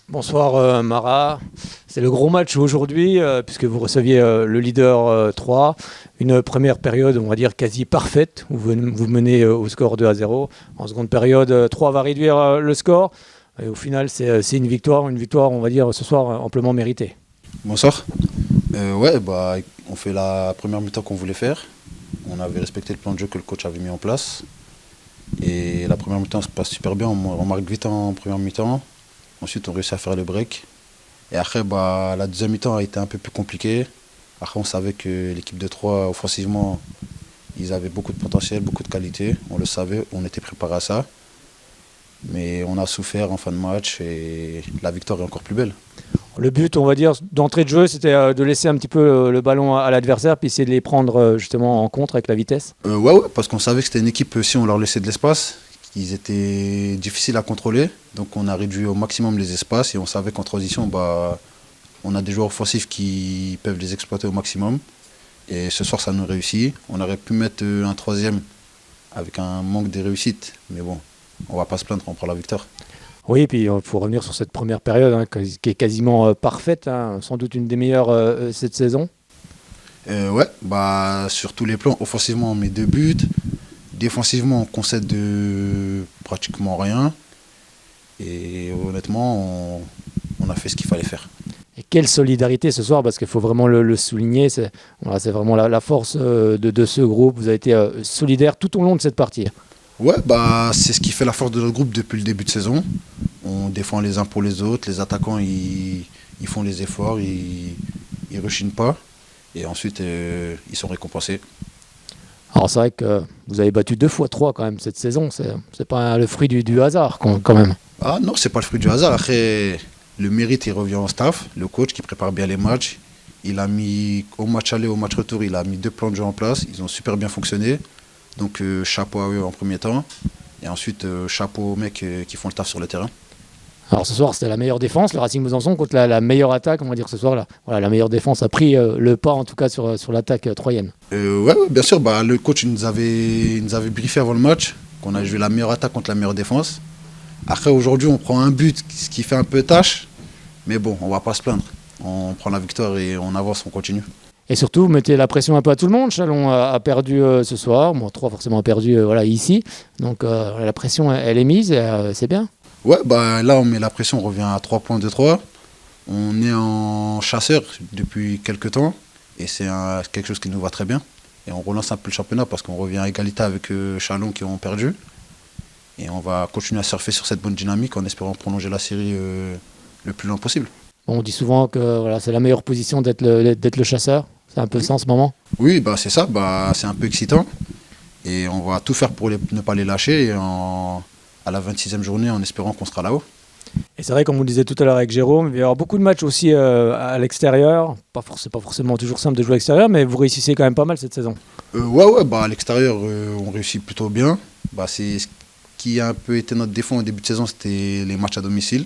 Bonsoir Mara, c'est le gros match aujourd'hui puisque vous receviez le leader 3, une première période on va dire quasi parfaite où vous menez au score 2-0. En seconde période 3 va réduire le score et au final c'est une victoire on va dire ce soir amplement méritée. Bonsoir. Ouais, bah, on fait la première mi-temps qu'on voulait faire. On avait respecté le plan de jeu que le coach avait mis en place. Et la première mi-temps se passe super bien. On marque vite en première mi-temps. Ensuite, on réussit à faire le break. Et après, bah, la deuxième mi-temps a été un peu plus compliquée. Après, on savait que l'équipe de 3 offensivement, ils avaient beaucoup de potentiel, beaucoup de qualité. On le savait, on était préparé à ça. Mais on a souffert en fin de match et la victoire est encore plus belle. Le but on va dire d'entrée de jeu c'était de laisser un petit peu le ballon à l'adversaire puis essayer de les prendre justement en contre avec la vitesse. Ouais, parce qu'on savait que c'était une équipe, si on leur laissait de l'espace, ils étaient difficiles à contrôler. Donc on a réduit au maximum les espaces et on savait qu'en transition, bah, on a des joueurs offensifs qui peuvent les exploiter au maximum. Et ce soir, ça nous réussit. On aurait pu mettre un troisième avec un manque de réussite. Mais bon, on va pas se plaindre, on prend la victoire. Oui, puis il faut revenir sur cette première période qui est quasiment parfaite, hein, sans doute une des meilleures cette saison. Ouais, bah, sur tous les plans, offensivement, on met 2 buts. Défensivement, on concède de pratiquement rien. Et honnêtement, on a fait ce qu'il fallait faire. Et quelle solidarité ce soir, parce qu'il faut vraiment le souligner, c'est vraiment la force de ce groupe. Vous avez été solidaires tout au long de cette partie. Ouais, bah, c'est ce qui fait la force de notre groupe depuis le début de saison. On défend les uns pour les autres. Les attaquants, ils font les efforts, ils rechignent pas. Et ensuite, ils sont récompensés. Alors c'est vrai que vous avez battu 2 fois 3 quand même cette saison. C'est pas le fruit du hasard quand même. Ah non, c'est pas le fruit du hasard. Après, le mérite, il revient au staff, le coach qui prépare bien les matchs. Il a mis, au match aller, au match retour, il a mis 2 plans de jeu en place. Ils ont super bien fonctionné. Donc chapeau à eux en premier temps. Et ensuite, chapeau aux mecs qui font le taf sur le terrain. Alors ce soir c'était la meilleure défense, le Racing Besançon contre la meilleure attaque, on va dire ce soir là. Voilà, la meilleure défense a pris le pas en tout cas sur l'attaque troyenne. Ouais, bien sûr, bah, le coach il nous avait briefé avant le match qu'on a joué la meilleure attaque contre la meilleure défense. Après, aujourd'hui, on prend un but, ce qui fait un peu tâche. Mais bon, on va pas se plaindre. On prend la victoire et on avance, on continue. Et surtout, vous mettez la pression un peu à tout le monde. Chalon a perdu ce soir. Bon, 3 forcément a perdu voilà, ici. Donc la pression, elle est mise. C'est bien. Ouais, bah, là, on met la pression, on revient à 3 points de 3. On est en chasseur depuis quelques temps. Et c'est quelque chose qui nous va très bien. Et on relance un peu le championnat parce qu'on revient à égalité avec Chalon qui ont perdu. Et on va continuer à surfer sur cette bonne dynamique en espérant prolonger la série le plus long possible. Bon, on dit souvent que voilà, c'est la meilleure position d'être le chasseur. C'est un peu ça en ce moment. Oui, bah, c'est ça, bah, c'est un peu excitant. Et on va tout faire pour ne pas les lâcher à la 26e journée en espérant qu'on sera là-haut. Et c'est vrai, comme vous le disiez tout à l'heure avec Jérôme, il va y avoir beaucoup de matchs aussi à l'extérieur. C'est pas forcément toujours simple de jouer à l'extérieur, mais vous réussissez quand même pas mal cette saison. Ouais, bah, à l'extérieur, on réussit plutôt bien. Bah, c'est ce qui a un peu été notre défaut au début de saison, c'était les matchs à domicile.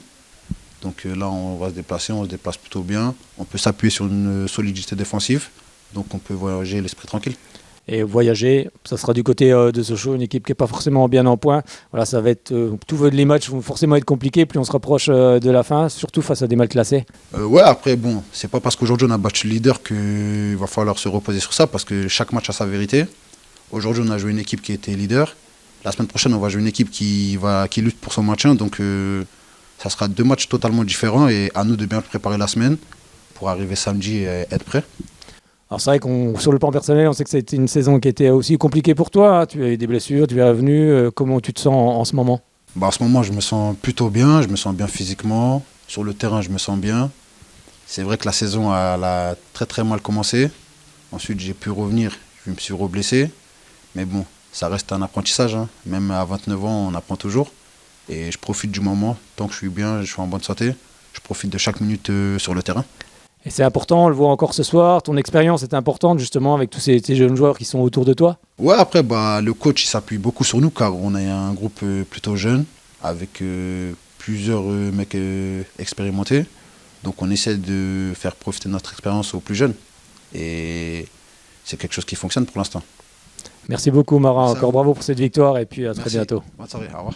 Donc là, on va se déplacer, on se déplace plutôt bien. On peut s'appuyer sur une solidité défensive. Donc on peut voyager l'esprit tranquille. Et voyager, ça sera du côté de Sochaux, une équipe qui n'est pas forcément bien en point. Voilà, ça va être tous les matchs vont forcément être compliqués, plus on se rapproche de la fin, surtout face à des mal classés. Ouais, après, bon, c'est pas parce qu'aujourd'hui on a battu le leader qu'il va falloir se reposer sur ça, parce que chaque match a sa vérité. Aujourd'hui, on a joué une équipe qui était leader. La semaine prochaine, on va jouer une équipe qui lutte pour son maintien. Donc ça sera 2 matchs totalement différents et à nous de bien préparer la semaine pour arriver samedi et être prêt. Alors c'est vrai qu'on sur le plan personnel, on sait que c'était une saison qui était aussi compliquée pour toi, hein. Tu as eu des blessures, tu es revenu. Comment tu te sens en ce moment? Bah, en ce moment, je me sens plutôt bien, je me sens bien physiquement. Sur le terrain, je me sens bien. C'est vrai que la saison elle a très très mal commencé. Ensuite, j'ai pu revenir, je me suis reblessé. Mais bon, ça reste un apprentissage, hein. Même à 29 ans, on apprend toujours. Et je profite du moment. Tant que je suis bien, je suis en bonne santé. Je profite de chaque minute sur le terrain. Et c'est important, on le voit encore ce soir, ton expérience est importante justement avec tous ces jeunes joueurs qui sont autour de toi. Ouais, après, bah, le coach il s'appuie beaucoup sur nous car on est un groupe plutôt jeune avec plusieurs mecs expérimentés. Donc on essaie de faire profiter de notre expérience aux plus jeunes. Et c'est quelque chose qui fonctionne pour l'instant. Merci beaucoup Marin, Merci à encore vous. bravo pour cette victoire et puis à très Merci. bientôt. Bonne soirée. Au revoir.